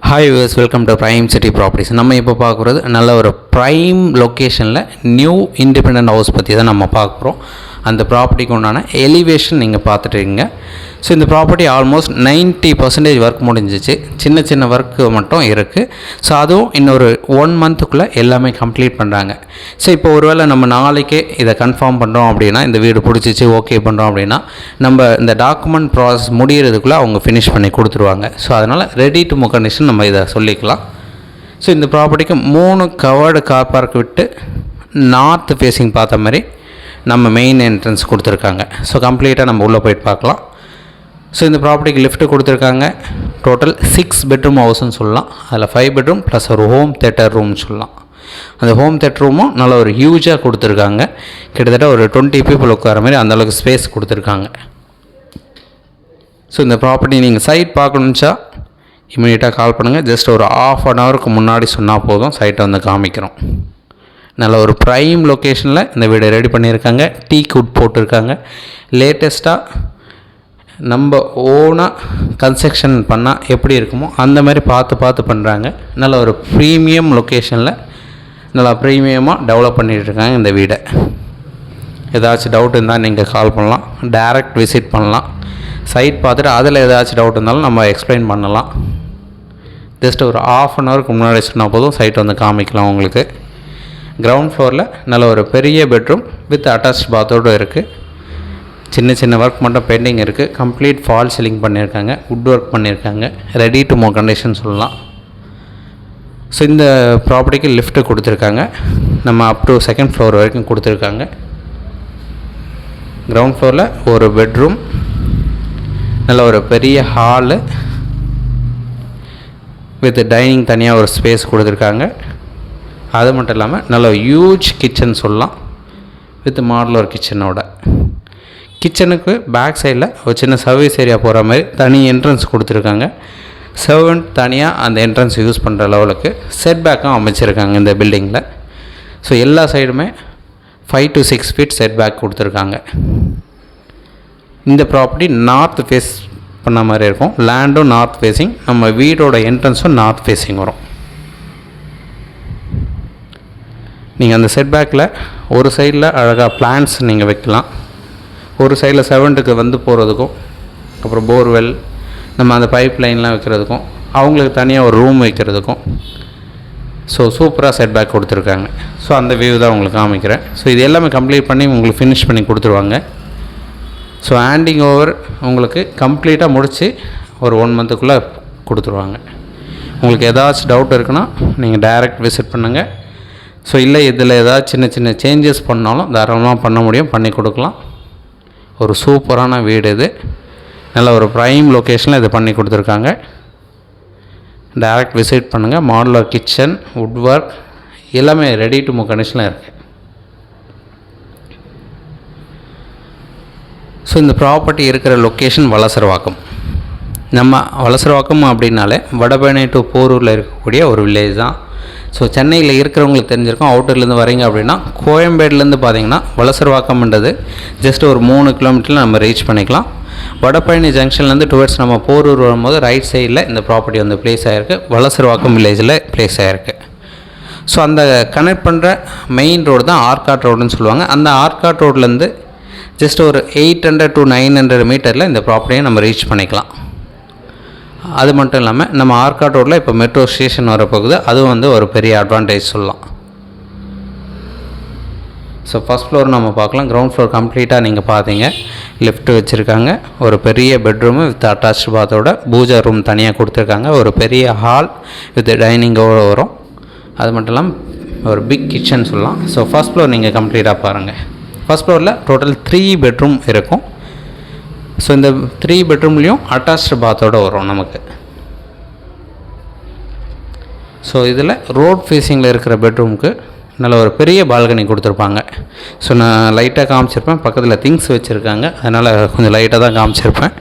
Hi viewers, welcome to prime city properties. நம்ம இப்போ பார்க்குறது நல்ல ஒரு ப்ரைம் லொக்கேஷனில் நியூ இண்டிபெண்டன்ட் ஹவுஸ் பற்றி தான் நம்ம பார்க்குறோம். அந்த ப்ராப்பர்ட்டிக்கு உண்டான எலிவேஷன் நீங்கள் பார்த்துட்டீங்க. ஸோ இந்த ப்ராப்பர்ட்டி ஆல்மோஸ்ட் 90% ஒர்க் முடிஞ்சிச்சு. சின்ன சின்ன ஒர்க்கு மட்டும் இருக்குது. ஸோ அதுவும் இன்னொரு 1 மந்த்துக்குள்ளே எல்லாமே கம்ப்ளீட் பண்ணுறாங்க. ஸோ இப்போ ஒருவேளை நம்ம நாளைக்கே இதை கன்ஃபார்ம் பண்ணுறோம் அப்படின்னா, இந்த வீடு பிடிச்சிச்சு ஓகே பண்ணுறோம் அப்படின்னா, நம்ம இந்த டாக்குமெண்ட் ப்ராசஸ் முடிகிறதுக்குள்ளே அவங்க ஃபினிஷ் பண்ணி கொடுத்துருவாங்க. ஸோ அதனால் ரெடி டு மூவ் கண்டிஷன் நம்ம இதை சொல்லிக்கலாம். ஸோ இந்த ப்ராப்பர்ட்டிக்கு 3 கவர்டு கார் பார்க் விட்டு நார்த் ஃபேஸிங் பார்த்த மாதிரி நம்ம மெயின் என்ட்ரன்ஸ் கொடுத்துருக்காங்க. ஸோ கம்ப்ளீட்டாக நம்ம உள்ளே போயிட்டு பார்க்கலாம். ஸோ இந்த ப்ராப்பர்ட்டிக்கு லிஃப்ட்டு கொடுத்துருக்காங்க. டோட்டல் 6 பெட்ரூம் ஹவுஸ்ன்னு சொல்லலாம். அதில் 5 பெட்ரூம் ப்ளஸ் ஒரு ஹோம் தேட்டர் ரூம்னு சொல்லலாம். அந்த ஹோம் தேட்டர் ரூமும் நல்ல ஒரு ஹியூஜாக கொடுத்துருக்காங்க. கிட்டத்தட்ட ஒரு 20 பீப்புள் உட்கார மாதிரி அந்தளவுக்கு ஸ்பேஸ் கொடுத்துருக்காங்க. ஸோ இந்த ப்ராப்பர்ட்டி நீங்கள் சைட் பார்க்கணுச்சா இமீடியட்டாக கால் பண்ணுங்கள். ஜஸ்ட் ஒரு ½ அன் ஹவருக்கு முன்னாடி சொன்னால் போதும், சைட்டை வந்து காமிக்கிறோம். நல்ல ஒரு ப்ரைம் லொக்கேஷனில் இந்த வீடை ரெடி பண்ணியிருக்காங்க. டீக் வுட் போட்டிருக்காங்க. லேட்டஸ்ட்டாக நம்ம ஓனாக கன்ஸ்ட்ரக்ஷன் பண்ணால் எப்படி இருக்குமோ அந்த மாதிரி பார்த்து பண்ணுறாங்க. நல்ல ஒரு ப்ரீமியம் லொக்கேஷனில் நல்லா ப்ரீமியமாக டெவலப் பண்ணிகிட்ருக்காங்க இந்த வீடை. ஏதாச்சும் டவுட் இருந்தால் நீங்கள் கால் பண்ணலாம், டைரக்ட் விசிட் பண்ணலாம். சைட் பார்த்துட்டு அதில் ஏதாச்சும் டவுட் இருந்தாலும் நம்ம எக்ஸ்பிளைன் பண்ணலாம். ஜஸ்ட் ஒரு ½ அன் ஹவருக்கு முன்னாடி சொன்னால் போதும், சைட் வந்து காமிக்கலாம் உங்களுக்கு. கிரவுண்ட் ஃப்ளோரில் நல்ல ஒரு பெரிய பெட்ரூம் வித் அட்டாச் பாத்தோடு இருக்குது. சின்ன ஒர்க் மட்டும் பெண்டிங் இருக்குது. கம்ப்ளீட் ஃபால் சீலிங் பண்ணியிருக்காங்க, வுட் ஒர்க் பண்ணியிருக்காங்க. ரெடி டு மூவ் கண்டிஷன் சொல்லலாம். ஸோ இந்த ப்ராப்பர்ட்டிக்கு லிஃப்ட்டு கொடுத்துருக்காங்க. நம்ம அப் டு 2nd ஃப்ளோர் வரைக்கும் கொடுத்துருக்காங்க. கிரவுண்ட் ஃப்ளோரில் ஒரு பெட்ரூம், நல்ல ஒரு பெரிய ஹாலு வித் டைனிங் தனியாக ஒரு ஸ்பேஸ் கொடுத்துருக்காங்க. அது மட்டும் இல்லாமல் நல்ல ஹியூஜ் கிச்சன் சொல்லலாம், வித் மாடுலர் கிச்சனோட. கிச்சனுக்கு பேக் சைடில் ஒரு சின்ன சர்வீஸ் ஏரியா போகிற மாதிரி தனி என்ட்ரன்ஸ் கொடுத்துருக்காங்க. சர்வெண்ட் தனியாக அந்த என்ட்ரன்ஸ் யூஸ் பண்ணுற லெவலுக்கு செட் பேக்கும் அமைச்சிருக்காங்க இந்த பில்டிங்கில். ஸோ எல்லா சைடுமே 5 to 6 ஃபீட் செட் பேக் கொடுத்துருக்காங்க. இந்த ப்ராப்பர்ட்டி நார்த் ஃபேஸ் பண்ண மாதிரி இருக்கும். லேண்டும் நார்த் ஃபேஸிங், நம்ம வீடோட என்ட்ரன்ஸும் நார்த் ஃபேஸிங் வரும். நீங்கள் அந்த செட்பேக்கில் ஒரு சைடில் அழகாக பிளான்ட்ஸ் நீங்கள் வைக்கலாம். ஒரு சைடில் செவன்ட்டுக்கு வந்து போகிறதுக்கும், அப்புறம் போர்வெல் நம்ம அந்த பைப் லைன்லாம் வைக்கிறதுக்கும், அவங்களுக்கு தனியாக ஒரு ரூம் வைக்கிறதுக்கும். ஸோ சூப்பராக செட்பேக் கொடுத்துருக்காங்க. ஸோ அந்த வியூ தான் உங்களுக்கு காமிக்கிறேன். ஸோ இது எல்லாமே கம்ப்ளீட் பண்ணி உங்களுக்கு ஃபினிஷ் பண்ணி கொடுத்துருவாங்க. ஸோ ஹேண்டிங் ஓவர் உங்களுக்கு கம்ப்ளீட்டாக முடித்து ஒரு 1 மந்த்துக்குள்ளே கொடுத்துருவாங்க. உங்களுக்கு ஏதாச்சும் டவுட் இருக்குன்னா நீங்கள் டைரக்ட் விசிட் பண்ணுங்கள். ஸோ இல்லை இதில் ஏதாவது சின்ன சேஞ்சஸ் பண்ணாலும் தாராளமாக பண்ண முடியும், பண்ணி கொடுக்கலாம். ஒரு சூப்பரான வீடு இது. நல்ல ஒரு ப்ரைம் லொக்கேஷனில் இது பண்ணி கொடுத்துருக்காங்க. டைரக்ட் விசிட் பண்ணுங்கள். மாடுலர் கிச்சன், வுட் ஒர்க் எல்லாமே ரெடி டு மூவ் கண்டிஷனில் இருக்குது. ஸோ இந்த ப்ராப்பர்ட்டி இருக்கிற லொக்கேஷன் வலசரவாக்கம். நம்ம வலசரவாக்கம் அப்படின்னாலே வடபழனி டு போரூரில் இருக்கக்கூடிய ஒரு வில்லேஜ் தான். ஸோ சென்னையில் இருக்கிறவங்களுக்கு தெரிஞ்சிருக்கும். அவுட்டர்லேருந்து வரீங்க அப்படின்னா கோயம்பேடுலேருந்து பார்த்தீங்கன்னா வலசரவாக்கம்ன்றது ஜஸ்ட் ஒரு 3 கிலோமீட்டரில் நம்ம ரீச் பண்ணிக்கலாம். வடபழனி ஜங்ஷன்லேருந்து டுவர்ட்ஸ் நம்ம போரூர் வரும்போது ரைட் சைடில் இந்த ப்ராப்பர்ட்டி வந்து பிளேஸ் ஆகிருக்கு. வலசரவாக்கம் வில்லேஜில் பிளேஸ் ஆகிருக்கு. ஸோ அந்த கனெக்ட் பண்ணுற மெயின் ரோடு தான் ஆர்காட் ரோடுன்னு சொல்லுவாங்க. அந்த ஆர்காட் ரோட்லேருந்து ஜஸ்ட் ஒரு 800 to 900 மீட்டரில் இந்த ப்ராப்பர்ட்டியை நம்ம ரீச் பண்ணிக்கலாம். அது மட்டும் இல்லாமல் நம்ம ஆர்காட் ரோட்டில் இப்போ மெட்ரோ ஸ்டேஷன் வரப்போகுது. அதுவும் வந்து ஒரு பெரிய அட்வான்டேஜ் சொல்லலாம். ஸோ ஃபஸ்ட் ஃப்ளோர் நம்ம பார்க்கலாம். கிரவுண்ட் ஃப்ளோர் கம்ப்ளீட்டாக நீங்கள் பார்த்தீங்க. லிஃப்ட் வச்சுருக்காங்க. ஒரு பெரிய பெட்ரூமு வித் அட்டாச் பாத்தோட பூஜா ரூம் தனியாக கொடுத்துருக்காங்க. ஒரு பெரிய ஹால் வித் டைனிங்கோடு வரும். அது மட்டும் இல்லாமல் ஒரு பிக் கிச்சன் சொல்லலாம். ஸோ ஃபஸ்ட் ஃப்ளோர் நீங்கள் கம்ப்ளீட்டாக பாருங்கள். ஃபஸ்ட் ஃப்ளோரில் டோட்டல் 3 பெட்ரூம் இருக்கும். ஸோ இந்த 3 பெட்ரூம்லேயும் அட்டாச்டு பாத்தோடு வரும் நமக்கு. ஸோ இதில் ரோட் ஃபேஸிங்கில் இருக்கிற பெட்ரூமுக்கு நல்ல ஒரு பெரிய பால்கனி கொடுத்துருப்பாங்க. ஸோ நான் லைட்டாக காமிச்சிருப்பேன். பக்கத்தில் திங்ஸ் வச்சுருக்காங்க, அதனால் கொஞ்சம் லைட்டாக தான் காமிச்சிருப்பேன்.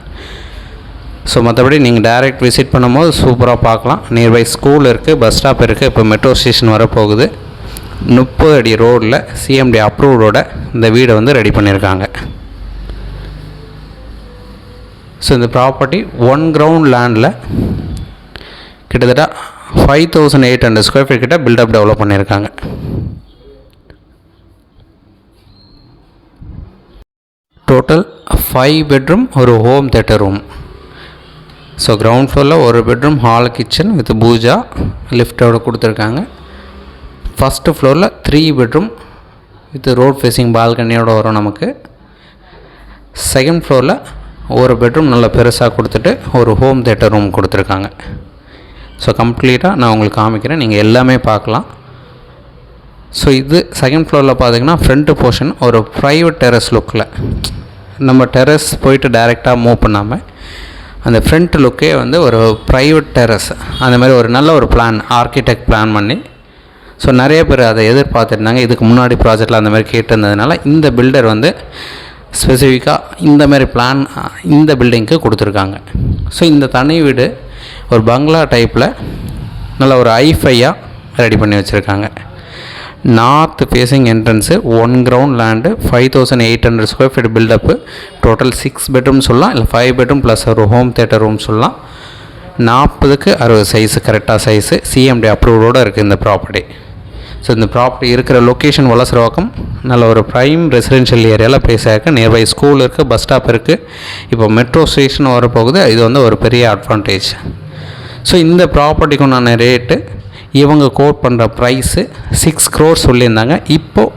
ஸோ மற்றபடி நீங்கள் டைரக்ட் விசிட் பண்ணும்போது சூப்பராக பார்க்கலாம். நியர்பை ஸ்கூல் இருக்குது, பஸ் ஸ்டாப் இருக்குது. இப்போ மெட்ரோ ஸ்டேஷன் வரப்போகுது. 30 அடி ரோடில் சிஎம்டி அப்ரூவ்டோட இந்த வீடை வந்து ரெடி பண்ணியிருக்காங்க. ஸோ இந்த ப்ராப்பர்ட்டி 1 கிரவுண்ட் லேண்டில் கிட்டத்தட்ட 5800 ஸ்கொயர் ஃபீட் கிட்ட பில்டப் டெவலப் பண்ணியிருக்காங்க. டோட்டல் 5 பெட்ரூம் ஒரு home theatre room. So ground ஃப்ளோரில் ஒரு bedroom hall kitchen with pooja லிஃப்டோடு கொடுத்துருக்காங்க. ஃபஸ்ட்டு ஃப்ளோரில் 3 பெட்ரூம் வித் ரோட் ஃபேஸிங் பால்கனியோடு வரும் நமக்கு. செகண்ட் ஃப்ளோரில் ஒரு பெட்ரூம் நல்லா பெருசாக கொடுத்துட்டு ஒரு ஹோம் தேட்டர் ரூம் கொடுத்துருக்காங்க. ஸோ கம்ப்ளீட்டாக நான் உங்களுக்கு காமிக்கிறேன், நீங்கள் எல்லாமே பார்க்கலாம். ஸோ இது செகண்ட் ஃப்ளோரில் பார்த்திங்கன்னா ஃப்ரண்ட்டு போர்ஷன் ஒரு ப்ரைவேட் டெரஸ் லுக்கில், நம்ம டெரஸ் போயிட்டு டைரெக்டாக மூவ் பண்ணாமல் அந்த ஃப்ரண்ட் லுக்கே வந்து ஒரு ப்ரைவேட் டெரஸ் அந்த மாதிரி ஒரு நல்ல ஒரு பிளான் ஆர்கிடெக்ட் பிளான் பண்ணி, ஸோ நிறைய பேர் அதை எதிர்பார்த்துருந்தாங்க. இதுக்கு முன்னாடி ப்ராஜெக்டில் அந்த மாதிரி கேட்டிருந்ததுனால இந்த பில்டர் வந்து ஸ்பெசிஃபிக்காக இந்த மாதிரி பிளான் இந்த பில்டிங்க்கு கொடுத்துருக்காங்க. ஸோ இந்த தனி வீடு ஒரு பங்களா டைப்பில் நல்ல ஒரு ஐஃபையாக ரெடி பண்ணி வச்சுருக்காங்க. North facing entrance 1 ground land 5800 square feet buildup. Total 6 bedroom சொல்லலாம், இல்லை 5 பெட்ரூம் ப்ளஸ் ஒரு ஹோம் தேட்டர் ரூம் சொல்லலாம். 40க்கு 60 சைஸு கரெக்டாக சைஸு, சிஎம்டி அப்ரூவோடு இருக்குது இந்த ப்ராப்பர்ட்டி. ஸோ இந்த ப்ராப்பர்ட்டி இருக்கிற லொக்கேஷன் வலசரவாக்கம் நல்ல ஒரு ப்ரைம் ரெசிடென்ஷியல் ஏரியாவில் ப்ளேஸ் ஆகிருக்கு. நியர்பை ஸ்கூல் இருக்குது, பஸ் ஸ்டாப் இருக்குது, இப்போ மெட்ரோ ஸ்டேஷன் வரப்போகுது. இது வந்து ஒரு பெரிய அட்வான்டேஜ். ஸோ இந்த ப்ராப்பர்ட்டிக்கு உண்டான ரேட்டு இவங்க கோட் பண்ணுற ப்ரைஸு 6 crore சொல்லியிருந்தாங்க, இப்போது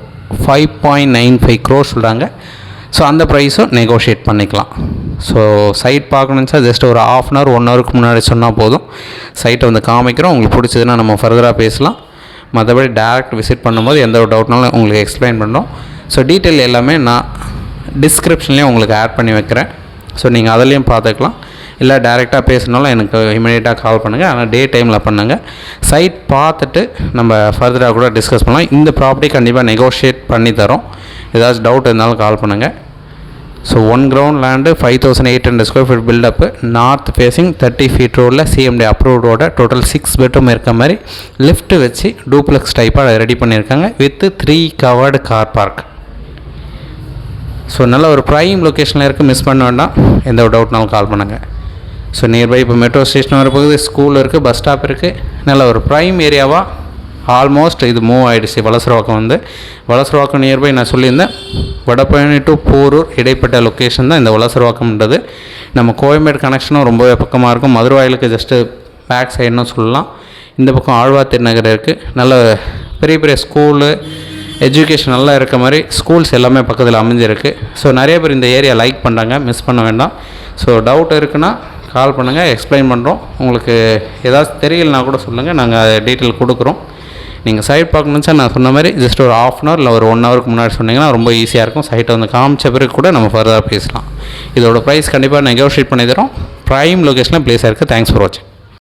5.95 crore சொல்கிறாங்க. ஸோ அந்த ப்ரைஸும் நெகோஷியேட் பண்ணிக்கலாம். ஸோ சைட் பார்க்கணுன்னு சார் ஜஸ்ட் ஒரு 1/2 hour 1 hourக்கு முன்னாடி சொன்னால் போதும். சைட்டை வந்து காமிக்கிறோம், உங்களுக்கு பிடிச்சதுன்னா நம்ம ஃபர்தராக பேசலாம். மற்றபடி டேரெக்ட் விசிட் பண்ணும்போது எந்த ஒரு டவுட்னாலும் உங்களுக்கு எக்ஸ்பிளைன் பண்ணுறோம். ஸோ டீட்டெயில் எல்லாமே நான் டிஸ்கிரிப்ஷன்லேயும் உங்களுக்கு ஆட் பண்ணி வைக்கிறேன். ஸோ நீங்கள் அதிலையும் பார்த்துக்கலாம். இல்லை டேரெக்டாக பேசினாலும் எனக்கு இமீடியட்டாக கால் பண்ணுங்கள், ஆனால் டே டைமில் பண்ணுங்கள். சைட் பார்த்துட்டு நம்ம ஃபர்தராக கூட டிஸ்கஸ் பண்ணலாம். இந்த ப்ராப்பர்ட்டி கண்டிப்பாக நெகோஷியேட் பண்ணி தரோம். ஏதாச்சும் டவுட் இருந்தாலும் கால் பண்ணுங்கள். So 1 ground land 5800 square feet buildup, north facing 30 feet ரோடில் சிஎம்டி அப்ரூவ்டோட டோட்டல் 6 பெட்ரூம் இருக்க மாதிரி லிஃப்ட்டு வச்சு டூப்ளெக்ஸ் டைப்பாக ரெடி பண்ணியிருக்காங்க with 3 covered car park. So நல்ல ஒரு ப்ரைம் லொக்கேஷனில் இருக்குது, மிஸ் பண்ண வேண்டாம். எந்த ஒரு டவுட்னாலும் கால் பண்ணுங்கள். ஸோ நியர்பை இப்போ மெட்ரோ ஸ்டேஷன் வரப்போகுது, ஸ்கூல் இருக்குது, பஸ் ஸ்டாப் இருக்குது. நல்ல ஒரு ப்ரைம் ஏரியாவாக ஆல்மோஸ்ட் இது மூவ் ஆகிடுச்சு. வலசரவாக்கம் வந்து வலசரவாக்கம் நியர்பை நான் சொல்லியிருந்தேன், வடபழனி டு போரூர் இடைப்பட்ட லொக்கேஷன் தான் இந்த வலசரவாக்கம்ன்றது. நம்ம கோயம்பேடு கனெக்ஷனும் ரொம்பவே பக்கமாக இருக்கும். மதுரவாயிலுக்கு ஜஸ்ட்டு பேக் சைடுன்னு சொல்லலாம். இந்த பக்கம் ஆழ்வார் திருநகர் இருக்குது. நல்ல பெரிய பெரிய ஸ்கூலு, எஜுகேஷன் நல்லா இருக்க மாதிரி ஸ்கூல்ஸ் எல்லாமே பக்கத்தில் அமைஞ்சிருக்கு. ஸோ நிறைய பேர் இந்த ஏரியா லைக் பண்ணுறாங்க, மிஸ் பண்ண வேண்டாம். ஸோ டவுட் இருக்குன்னா கால் பண்ணுங்கள், எக்ஸ்பிளைன் பண்ணுறோம். உங்களுக்கு ஏதாச்சும் தெரியலனா கூட சொல்லுங்கள், நாங்கள் டீட்டெயில் கொடுக்குறோம். நீங்கள் சைட் பார்க்கணுன்னு சார் நான் சொன்ன மாதிரி ஜஸ்ட் ஒரு 1/2 hour இல்லை ஒரு 1 hourக்கு முன்னாடி சொன்னீங்கன்னா ரொம்ப ஈஸியாக இருக்கும். சைட்டை வந்து காமிச்ச பிறகு கூட நம்ம ஃபர்தராக பேசலாம். இதோட ப்ரைஸ் கண்டிப்பாக நெகோஷியேட் பண்ணி தரோம். ப்ரைம் லொக்கேஷனில் ப்ளேஸ் ஆகிருக்கு. தேங்க்ஸ் ஃபார் வாட்சிங்.